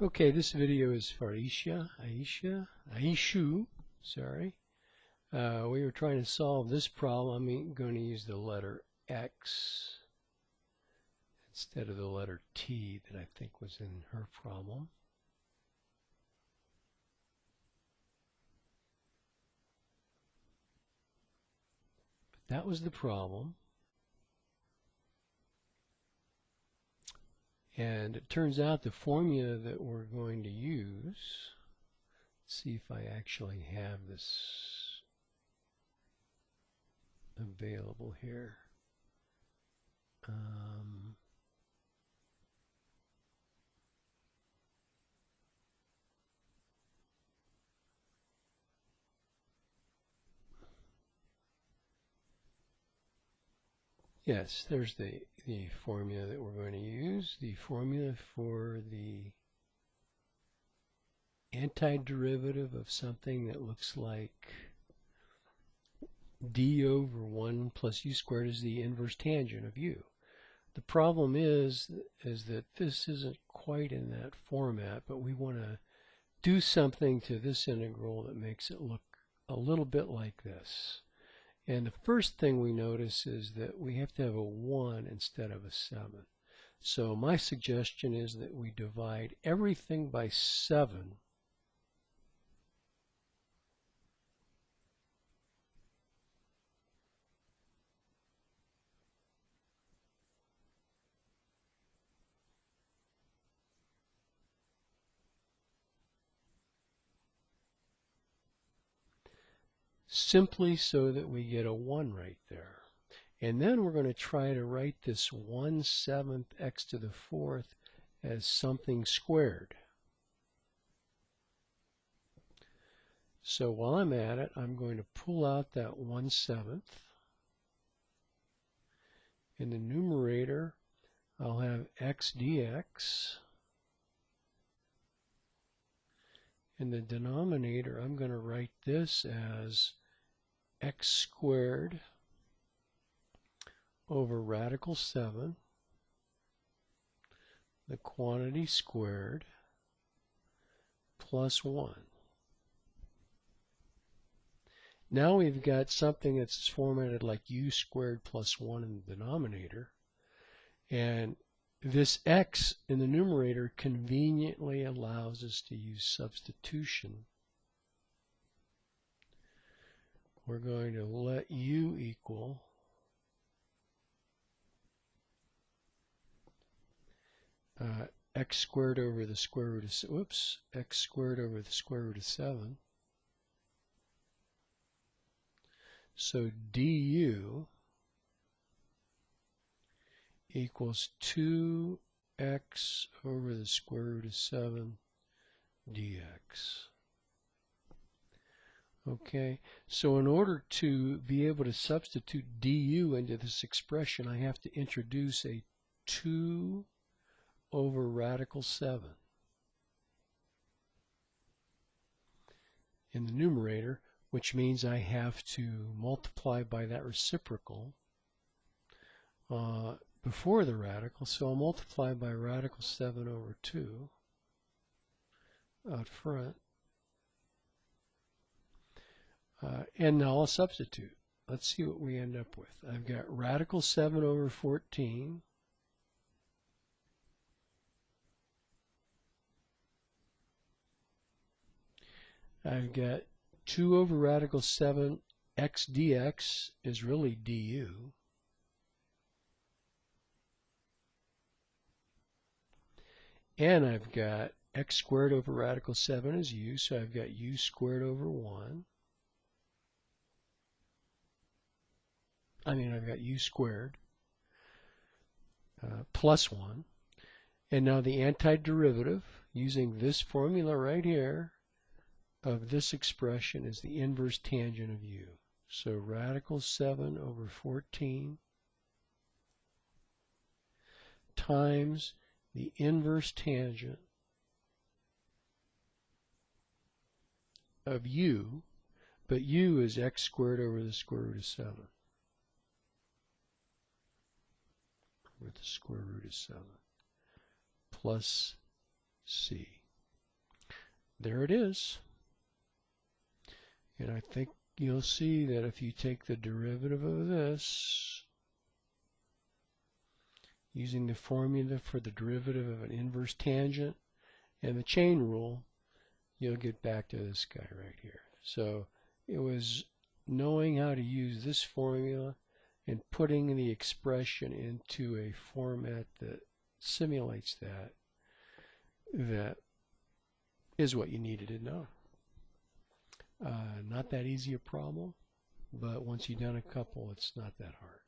Okay, this video is for Aishu, sorry. We were trying to solve this problem. I'm going to use the letter X instead of the letter T that I think was in her problem. But that was the problem. And it turns out the formula that we're going to use, let's see if I actually have this available here. Yes, there's the formula that we're going to use. The formula for the antiderivative of something that looks like d over 1 plus u squared is the inverse tangent of u. The problem is that this isn't quite in that format, but we want to do something to this integral that makes it look a little bit like this. And the first thing we notice is that we have to have a 1 instead of a 7. So my suggestion is that we divide everything by 7. Simply so that we get a 1 right there. And then we're going to try to write this 1/7 x to the 4th as something squared. So while I'm at it, I'm going to pull out that 1/7. In the numerator, I'll have x dx. In the denominator, I'm going to write this as x squared over radical 7, the quantity squared, plus 1. Now we've got something that's formatted like u squared plus 1 in the denominator, and this x in the numerator conveniently allows us to use substitution. We're going to let u equal x squared over the square root of, x squared over the square root of 7. So du equals 2x over the square root of 7 dx. Okay, so in order to be able to substitute du into this expression, I have to introduce a 2 over radical 7 in the numerator, which means I have to multiply by that reciprocal before the radical. So I'll multiply by radical 7 over 2 out front. And now I'll substitute. Let's see what we end up with. I've got radical 7 over 14. I've got 2 over radical 7 x dx is really du. And I've got x squared over radical 7 is u, so I've got u squared over 1. I've got u squared plus 1. And now the antiderivative, using this formula right here, of this expression is the inverse tangent of u. So radical 7 over 14 times the inverse tangent of u, but u is x squared over the square root of 7. Over the square root of 7 plus c. there it is. And I think you'll see that if you take the derivative of this, using the formula for the derivative of an inverse tangent and the chain rule, you'll get back to this guy right here. So it was knowing how to use this formula and putting the expression into a format that simulates that is what you needed to know. Not that easy a problem, but once you've done a couple, it's not that hard.